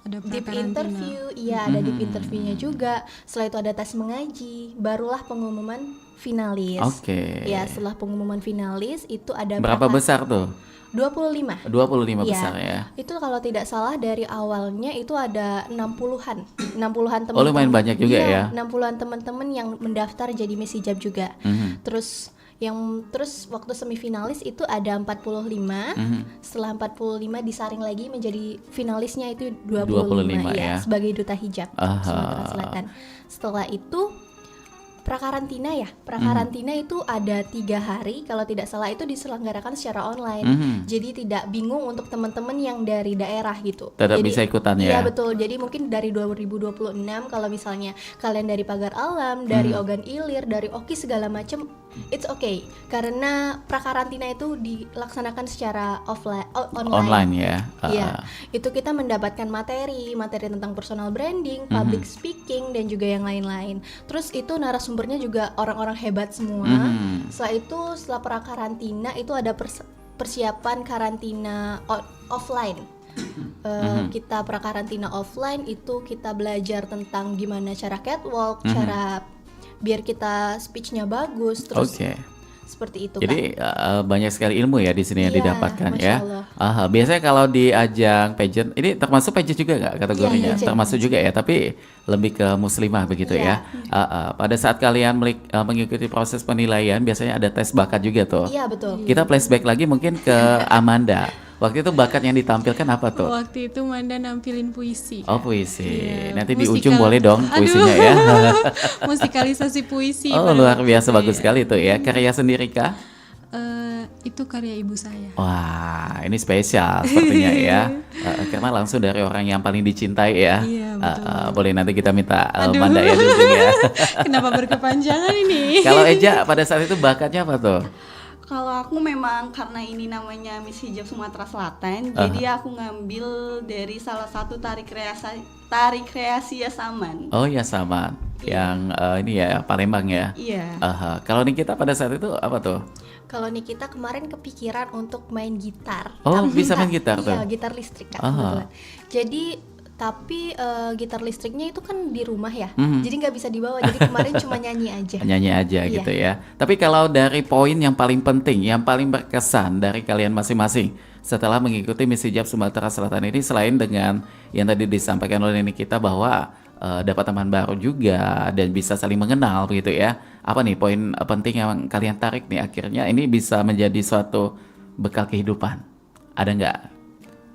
Ada deep prakarantina. interview, iya ada deep interviewnya juga. Setelah itu ada tes mengaji, barulah pengumuman finalis. Oke. Ya, setelah pengumuman finalis itu ada Berapa besar tuh? 25. 25 Iya. besar ya. Itu kalau tidak salah dari awalnya itu ada 60-an. 60-an teman-teman. Oh, lumayan banyak juga ya. 60-an teman-teman yang mendaftar jadi Miss Hijab juga. Terus waktu semifinalis itu ada 45. Setelah 45 disaring lagi menjadi finalisnya itu 25 ya. sebagai duta hijab Sumatera Selatan. Setelah itu prakarantina ya. Prakarantina itu ada 3 hari, kalau tidak salah itu diselenggarakan secara online. Jadi tidak bingung untuk teman-teman yang dari daerah gitu. Tetap Jadi, bisa ikutan ya. Iya betul. Jadi mungkin dari 2026 kalau misalnya kalian dari Pagar Alam, dari Ogan Ilir, dari Oki segala macam, it's okay. Karena prakarantina itu dilaksanakan secara Online ya. Iya, itu kita mendapatkan materi tentang personal branding, public speaking, dan juga yang lain-lain. Terus itu narasumbernya juga orang-orang hebat semua. Setelah prakarantina itu ada persiapan karantina offline. Kita prakarantina offline itu kita belajar tentang gimana cara catwalk, cara biar kita speech-nya bagus, terus seperti itu. Jadi banyak sekali ilmu ya di sini yang Iya, didapatkan Masya ya. Allah. Biasanya kalau di ajang pageant, ini termasuk pageant juga nggak kategorinya? Iya, Termasuk juga ya, tapi lebih ke muslimah begitu ya. Pada saat kalian mengikuti proses penilaian, biasanya ada tes bakat juga tuh. Iya betul. Kita flashback lagi mungkin ke Amanda. Waktu itu bakat yang ditampilkan apa tuh? Waktu itu Manda nampilin puisi. Oh, puisi. Iya, Nanti di musikal- ujung boleh dong puisinya ya. Musikalisasi puisi. Oh, pada luar waktu biasa, itu bagus ya. sekali tuh ya. Karya sendiri kah? Itu karya ibu saya. Wah, ini spesial sepertinya ya. Karena langsung dari orang yang paling dicintai ya. Iya, betul. Boleh nanti kita minta Aduh. Manda ya di ujung ya. Kenapa berkepanjangan ini? Kalau Eja pada saat itu bakatnya apa tuh? Kalau aku memang karena ini namanya Miss Hijab Sumatera Selatan, jadi aku ngambil dari salah satu tari kreasi Yasaman. Oh ya sama, yang ini ya Palembang ya. Iya. Kalau Nikita pada saat itu apa tuh? Kalau Nikita kemarin kepikiran untuk main gitar. Oh, bisa main gitar tuh? Iya, gitar listrik Kak, kebetulan. Tapi gitar listriknya itu kan di rumah ya, jadi nggak bisa dibawa. Jadi kemarin cuma nyanyi aja. Nyanyi aja Iya. gitu ya. Tapi kalau dari poin yang paling penting, yang paling berkesan dari kalian masing-masing setelah mengikuti Miss Hijab Sumatera Selatan ini, selain dengan yang tadi disampaikan oleh Nikita bahwa dapat teman baru juga dan bisa saling mengenal begitu ya. Apa nih poin penting yang kalian tarik nih akhirnya ini bisa menjadi suatu bekal kehidupan? Ada nggak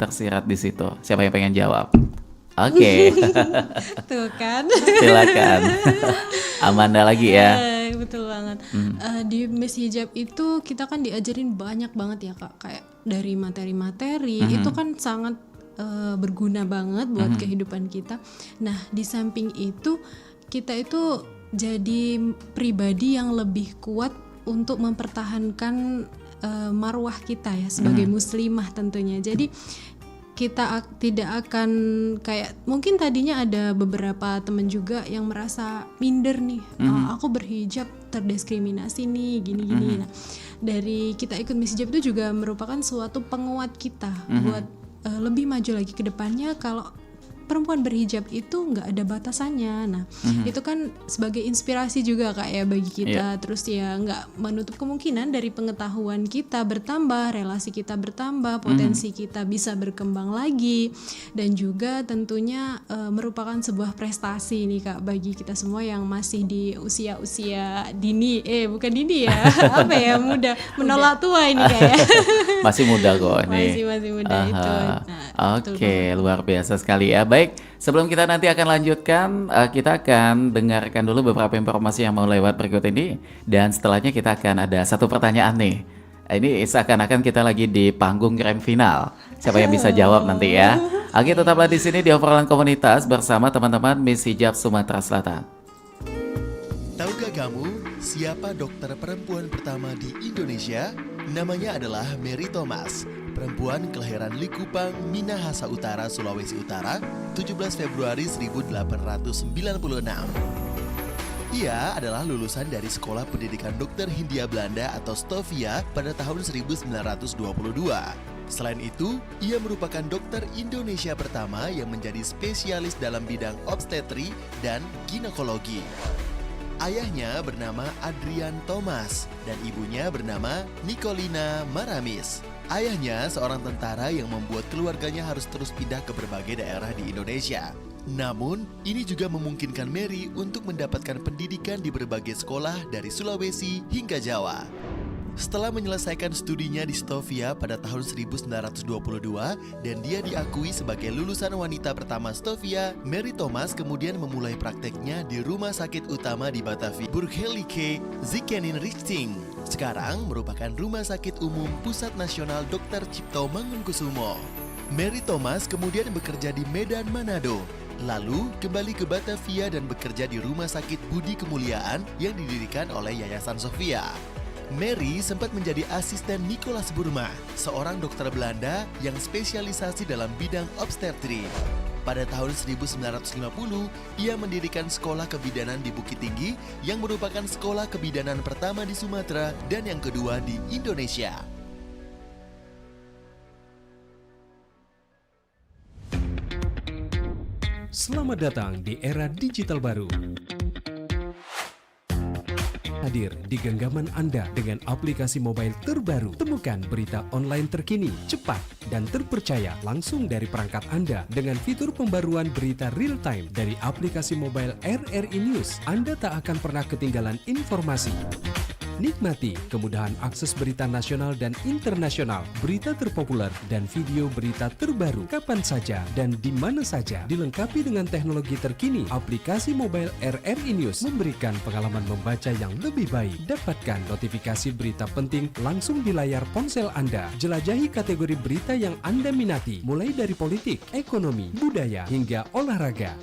tersirat di situ? Siapa yang pengen jawab? Oke. Tuh kan. Silakan. Amanda lagi ya. Betul banget. Di Miss Hijab itu kita kan diajarin banyak banget ya Kak. Kayak dari materi-materi itu kan sangat berguna banget buat kehidupan kita. Nah, di samping itu kita itu jadi pribadi yang lebih kuat untuk mempertahankan marwah kita ya sebagai muslimah tentunya. Jadi kita tidak akan kayak mungkin tadinya ada beberapa teman juga yang merasa minder nih, aku berhijab terdiskriminasi nih gini-gini. Nah, dari kita ikut Miss Hijab itu juga merupakan suatu penguat kita buat lebih maju lagi ke depannya. Kalau perempuan berhijab itu nggak ada batasannya. Nah, itu kan sebagai inspirasi juga Kak ya bagi kita. Terus ya nggak menutup kemungkinan dari pengetahuan kita bertambah, relasi kita bertambah, potensi kita bisa berkembang lagi, dan juga tentunya merupakan sebuah prestasi nih Kak bagi kita semua yang masih di usia-usia dini, bukan dini ya, apa ya, muda, menolak tua ini kayak. Masih muda kok ini. Masih muda itu. Nah, Oke, luar biasa sekali ya. Baik, sebelum kita nanti akan lanjutkan, kita akan dengarkan dulu beberapa informasi yang mau lewat berikut ini, dan setelahnya kita akan ada satu pertanyaan nih. Ini seakan-akan kita lagi di panggung grand final. Siapa yang bisa jawab nanti ya? Oke, tetaplah di sini di obrolan komunitas bersama teman-teman Miss Hijab Sumatera Selatan. Tahukah kamu siapa dokter perempuan pertama di Indonesia? Namanya adalah Mary Thomas, perempuan kelahiran Likupang, Minahasa Utara, Sulawesi Utara, 17 Februari 1896. Ia adalah lulusan dari Sekolah Pendidikan Dokter Hindia Belanda atau Stovia pada tahun 1922. Selain itu, ia merupakan dokter Indonesia pertama yang menjadi spesialis dalam bidang obstetri dan ginekologi. Ayahnya bernama Adrian Thomas dan ibunya bernama Nicolina Maramis. Ayahnya seorang tentara yang membuat keluarganya harus terus pindah ke berbagai daerah di Indonesia. Namun, ini juga memungkinkan Mary untuk mendapatkan pendidikan di berbagai sekolah dari Sulawesi hingga Jawa. Setelah menyelesaikan studinya di Stovia pada tahun 1922 dan dia diakui sebagai lulusan wanita pertama Stovia, Mary Thomas kemudian memulai prakteknya di Rumah Sakit Utama di Batavia, Burgerlijke Ziekenhuis. Sekarang merupakan Rumah Sakit Umum Pusat Nasional Dr. Cipto Mangunkusumo. Mary Thomas kemudian bekerja di Medan, Manado. Lalu kembali ke Batavia dan bekerja di Rumah Sakit Budi Kemuliaan yang didirikan oleh Yayasan Sofia. Mary sempat menjadi asisten Nicolaas Burma, seorang dokter Belanda yang spesialisasi dalam bidang obstetri. Pada tahun 1950, ia mendirikan sekolah kebidanan di Bukit Tinggi yang merupakan sekolah kebidanan pertama di Sumatera dan yang kedua di Indonesia. Selamat datang di era digital baru. Hadir di genggaman Anda dengan aplikasi mobile terbaru. Temukan berita online terkini, cepat, dan terpercaya langsung dari perangkat Anda dengan fitur pembaruan berita real time dari aplikasi mobile RRI News. Anda tak akan pernah ketinggalan informasi. Nikmati kemudahan akses berita nasional dan internasional, berita terpopuler, dan video berita terbaru kapan saja dan di mana saja. Dilengkapi dengan teknologi terkini, aplikasi mobile RRI News memberikan pengalaman membaca yang lebih baik. Dapatkan notifikasi berita penting langsung di layar ponsel Anda. Jelajahi kategori berita yang Anda minati, mulai dari politik, ekonomi, budaya, hingga olahraga.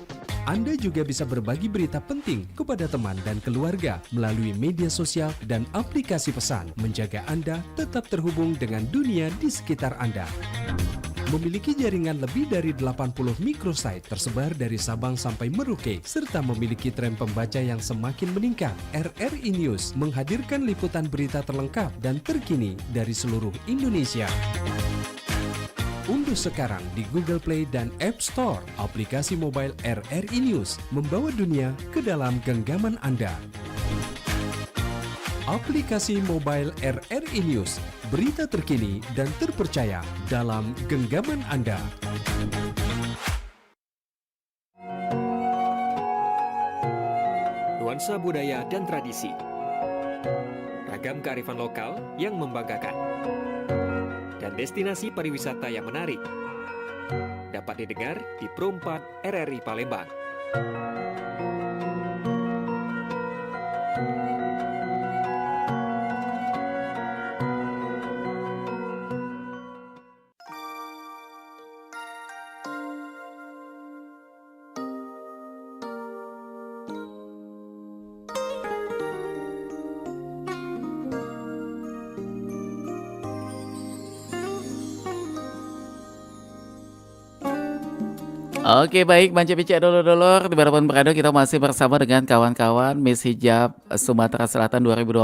Anda juga bisa berbagi berita penting kepada teman dan keluarga melalui media sosial dan aplikasi pesan, menjaga Anda tetap terhubung dengan dunia di sekitar Anda. Memiliki jaringan lebih dari 80 microsite tersebar dari Sabang sampai Merauke, serta memiliki tren pembaca yang semakin meningkat. RRI News menghadirkan liputan berita terlengkap dan terkini dari seluruh Indonesia. Unduh sekarang di Google Play dan App Store aplikasi mobile RRI News, membawa dunia ke dalam genggaman Anda. Aplikasi mobile RRI News, berita terkini dan terpercaya dalam genggaman Anda. Nuansa budaya dan tradisi, ragam kearifan lokal yang membanggakan, dan destinasi pariwisata yang menarik dapat didengar di Pro 4 RRI Palembang. Oke baik, Manja Pica dulur-dulur dimanapun berada kita masih bersama dengan kawan-kawan Miss Hijab Sumatera Selatan 2025.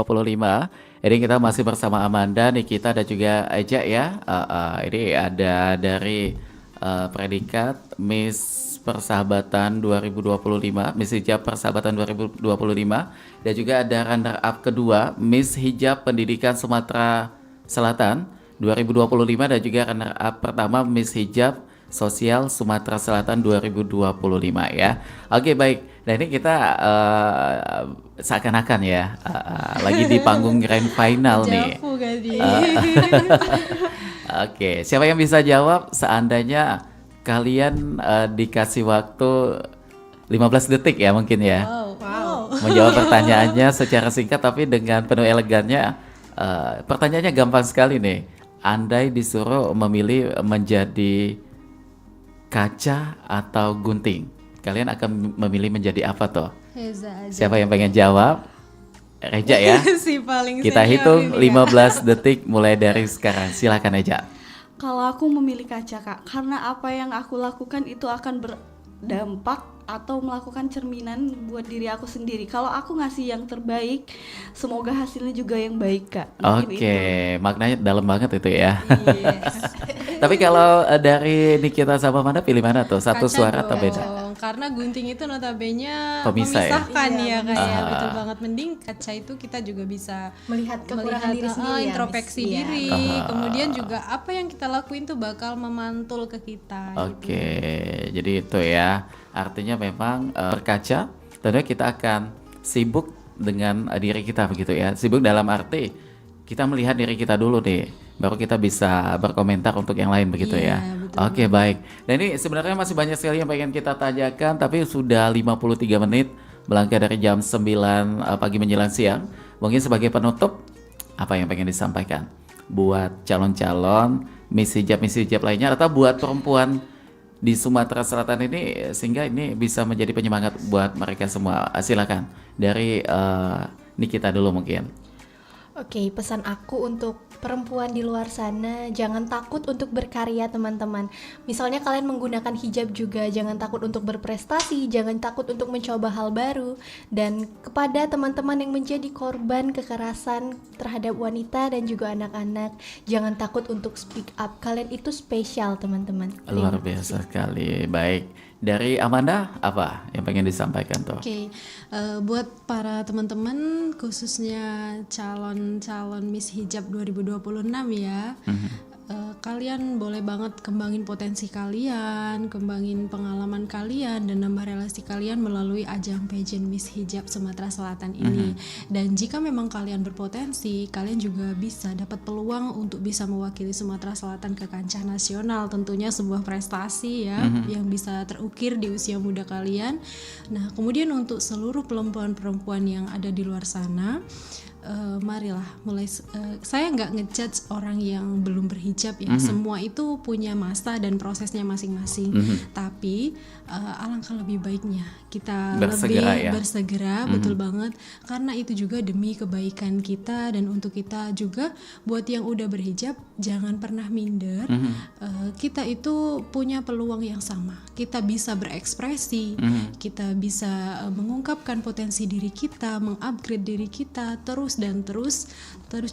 Ini kita masih bersama Amanda, Nikita dan juga Eja ya. Ini ada dari predikat Miss Persahabatan 2025, Miss Hijab Persahabatan 2025 dan juga ada runner up kedua Miss Hijab Pendidikan Sumatera Selatan 2025 dan juga runner up pertama Miss Hijab Sosial Sumatera Selatan 2025 ya. Oke baik, nah ini kita seakan-akan ya lagi di panggung grand final nih. Jafu kali. Oke, siapa yang bisa jawab seandainya kalian dikasih waktu 15 detik ya mungkin ya. Wow. Menjawab pertanyaannya secara singkat tapi dengan penuh elegannya. Pertanyaannya gampang sekali nih. Andai disuruh memilih menjadi kaca atau gunting, kalian akan memilih menjadi apa toh? Reza aja. Siapa yang pengen jawab? Reja ya. Si paling Kita senior hitung ini ya. 15 detik mulai dari sekarang. Silakan Reja. Kalau aku memilih kaca Kak, karena apa yang aku lakukan itu akan berdampak atau melakukan cerminan buat diri aku sendiri. Kalau aku ngasih yang terbaik, semoga hasilnya juga yang baik Kak. Mungkin Oke, itu. maknanya dalam banget itu ya. Yes. Tapi kalau dari Nikita sama Amanda pilih mana tuh? Satu Kaca suara atau dong, beda? karena gunting itu notabene Pemisah ya? memisahkan Iya, ya kayak Ah. betul banget. Mending kaca itu kita juga bisa Melihat kekurangan diri sendiri ya, introspeksi Miss. Iya. diri, Ah. kemudian juga apa yang kita lakuin tuh bakal memantul ke kita. Oke, jadi itu ya. Artinya memang berkaca, tentunya kita akan sibuk dengan diri kita begitu ya. Sibuk dalam arti kita melihat diri kita dulu deh, baru kita bisa berkomentar untuk yang lain begitu Iya, ya. betul Oke, baik. Dan ini sebenarnya masih banyak sekali yang pengen kita tanyakan, tapi sudah 53 menit melangkah dari jam 9 pagi menjelang siang. Mungkin sebagai penutup, apa yang pengen disampaikan buat calon-calon Miss Hijab lainnya atau buat perempuan di Sumatera Selatan ini sehingga ini bisa menjadi penyemangat buat mereka semua. Silakan dari Nikita dulu mungkin. Oke, pesan aku untuk perempuan di luar sana, jangan takut untuk berkarya teman-teman. Misalnya kalian menggunakan hijab juga, jangan takut untuk berprestasi, jangan takut untuk mencoba hal baru. Dan kepada teman-teman yang menjadi korban kekerasan terhadap wanita dan juga anak-anak, jangan takut untuk speak up. Kalian itu spesial teman-teman. Luar Terima biasa kasih. sekali. Baik. Dari Amanda apa yang pengen disampaikan tuh? Oke, buat para teman-teman khususnya calon-calon Miss Hijab 2026 ya, kalian boleh banget kembangin potensi kalian, kembangin pengalaman kalian dan nambah relasi kalian melalui ajang pageant Miss Hijab Sumatera Selatan ini. Dan jika memang kalian berpotensi, kalian juga bisa dapat peluang untuk bisa mewakili Sumatera Selatan ke kancah nasional. Tentunya sebuah prestasi ya yang bisa terukir di usia muda kalian. Nah, kemudian untuk seluruh perempuan-perempuan yang ada di luar sana, marilah mulai saya nggak ngejudge orang yang belum berhijab ya. Semua itu punya masa dan prosesnya masing-masing. Tapi alangkah lebih baiknya kita Bersegera lebih ya. bersegera, betul banget, karena itu juga demi kebaikan kita dan untuk kita juga. Buat yang udah berhijab jangan pernah minder. Kita itu punya peluang yang sama. Kita bisa berekspresi, kita bisa mengungkapkan potensi diri kita, mengupgrade diri kita terus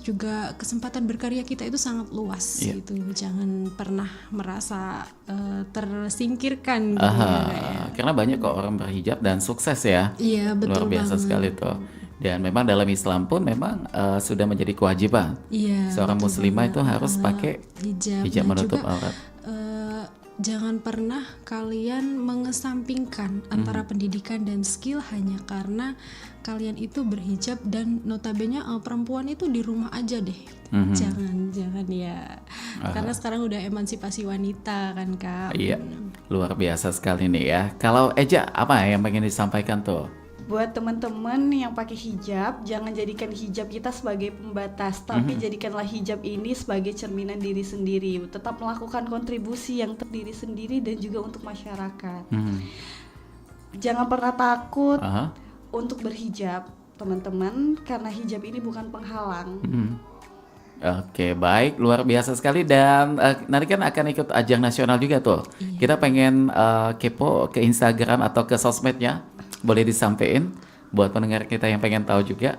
juga kesempatan berkarya kita itu sangat luas gitu. Jangan pernah merasa tersingkirkan gitu ya. Karena banyak kok orang berhijab dan sukses ya. Iya, betul Luar biasa banget. sekali tuh. Dan memang dalam Islam pun memang sudah menjadi kewajiban. Iya, Seorang betul muslimah banget. itu harus pakai hijab hijab dan menutup juga, aurat. jangan pernah kalian mengesampingkan antara pendidikan dan skill hanya karena kalian itu berhijab dan notabene perempuan itu di rumah aja deh. Jangan ya. Karena sekarang udah emansipasi wanita kan Kak. Iya, luar biasa sekali nih ya. Kalau Eja, apa yang pengen disampaikan tuh? Buat teman-teman yang pakai hijab, jangan jadikan hijab kita sebagai pembatas, tapi jadikanlah hijab ini sebagai cerminan diri sendiri. Tetap melakukan kontribusi yang untuk diri sendiri dan juga untuk masyarakat. Jangan pernah takut untuk berhijab, teman-teman, karena hijab ini bukan penghalang. Oke, baik, luar biasa sekali dan nanti kan akan ikut ajang nasional juga tuh. Kita pengen kepo ke Instagram atau ke sosmednya, boleh disampaikan buat pendengar kita yang pengen tahu juga.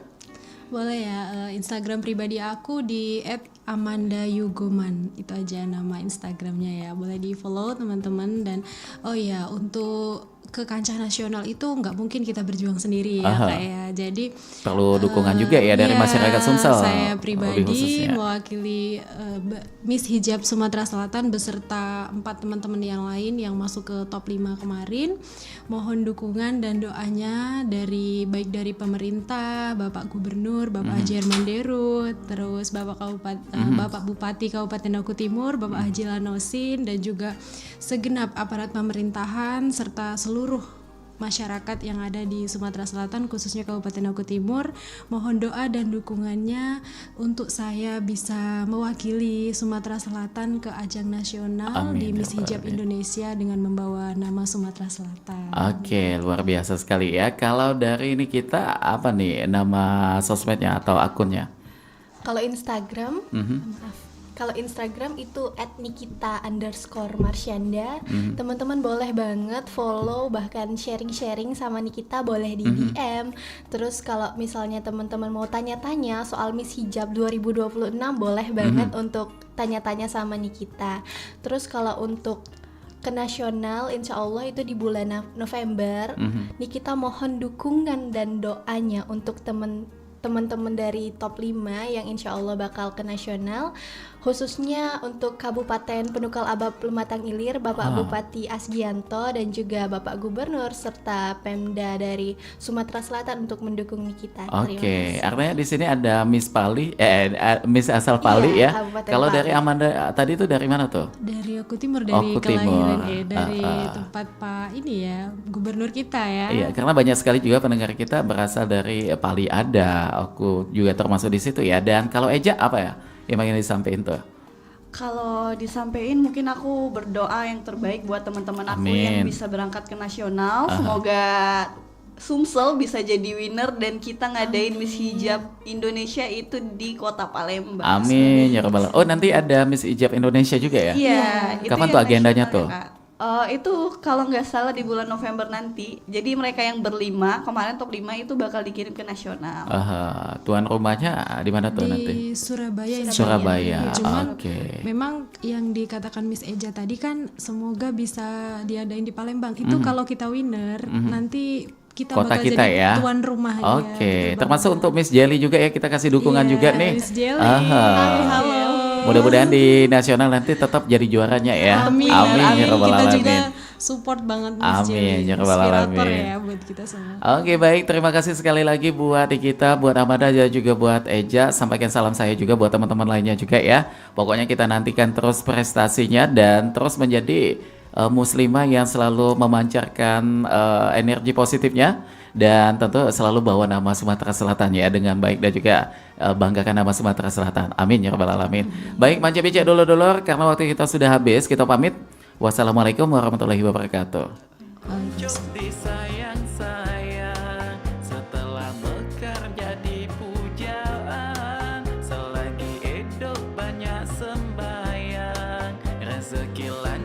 Boleh ya, Instagram pribadi aku di @amandayugoman, itu aja nama Instagramnya ya, boleh di follow teman-teman. Dan oh ya, untuk ke kancah nasional itu nggak mungkin kita berjuang sendiri ya Kak ya, jadi perlu dukungan juga ya dari masyarakat Sumsel. Saya lebih pribadi khususnya. mewakili Miss Hijab Sumatera Selatan beserta 4 teman-teman yang lain yang masuk ke top 5 kemarin. Mohon dukungan dan doanya dari baik dari pemerintah, Bapak Gubernur, Bapak Haji Herman Deru, terus Bapak Bupati Kabupaten Oku Timur, Bapak Haji Lanosin, dan juga segenap aparat pemerintahan serta seluruh masyarakat yang ada di Sumatera Selatan, khususnya Kabupaten Oku Timur. Mohon doa dan dukungannya untuk saya bisa mewakili Sumatera Selatan ke ajang nasional. Amin, di Miss ya Hijab Rabbi. Indonesia dengan membawa nama Sumatera Selatan. Oke, luar biasa sekali ya. Kalau dari ini kita apa nih nama sosmednya atau akunnya? Kalau Instagram, maaf. Kalau Instagram itu @nikita_marsyanda. Teman-teman boleh banget follow, bahkan sharing-sharing sama Nikita boleh di DM. Terus kalau misalnya teman-teman mau tanya-tanya soal Miss Hijab 2026 boleh banget untuk tanya-tanya sama Nikita. Terus kalau untuk ke nasional, insya Allah itu di bulan November. Nikita mohon dukungan dan doanya untuk teman-teman dari top 5 yang insya Allah bakal ke nasional, khususnya untuk Kabupaten Penukal Abab Lumatang Ilir, Bapak Bupati Asgianto dan juga Bapak Gubernur serta Pemda dari Sumatera Selatan untuk mendukung Nikita. Terima Oke, kasih. artinya di sini ada Miss Pali, Miss asal Pali Iya, ya. Kabupaten Kalau Pali. dari Amanda tadi itu dari mana tuh? Dari Oku Timur, dari Oku kelahiran Timur. dari tempat Pak ini ya, Gubernur kita ya. Iya, karena banyak sekali juga pendengar kita berasal dari Pali ada, aku juga termasuk di situ ya. Dan kalau Eja apa ya yang ingin disampaikan tuh? Kalau disampaikan mungkin aku berdoa yang terbaik buat teman-teman aku Amin. yang bisa berangkat ke nasional. Semoga Sumsel bisa jadi winner dan kita ngadain Miss Hijab Indonesia itu di Kota Palembang. Amin ya rabbal. Oh, nanti ada Miss Hijab Indonesia juga ya? Iya, itu Kapan yang tuh agendanya nasional tuh? ya, Kak. Itu kalau nggak salah di bulan November nanti. Jadi mereka yang berlima, kemarin top 5 itu bakal dikirim ke nasional. Tuan rumahnya di mana tuh nanti? Di Surabaya. insya Surabaya. Allah. Cuman Oke. memang yang dikatakan Miss Eja tadi kan semoga bisa diadain di Palembang. Itu kalau kita winner nanti kita Kota bakal kita jadi ya. tuan rumah. Oke, betul termasuk banget. untuk Miss Jelly juga ya, kita kasih dukungan Iya, juga nih. Miss Jelly. Halo. Mudah-mudahan di nasional nanti tetap jadi juaranya ya. Amin. Ya rabbal Kita juga alamin. support banget Miss Amin, Jelly. ya rabbal Inspirator alamin. ya buat kita semua. Oke, baik, terima kasih sekali lagi buat kita, buat Amanda dan juga buat Eja. Sampaikan salam saya juga buat teman-teman lainnya juga ya. Pokoknya kita nantikan terus prestasinya dan terus menjadi muslimah yang selalu memancarkan energi positifnya dan tentu selalu bawa nama Sumatera Selatan ya dengan baik dan juga banggakan nama Sumatera Selatan. Amin ya rabbal alamin. Baik, manja becek dulur-dulur, karena waktu kita sudah habis, kita pamit. Wassalamualaikum warahmatullahi wabarakatuh. Disayang sayang setelah mekar jadi pujaan, selagi hidup banyak sembahyang, rezeki lancar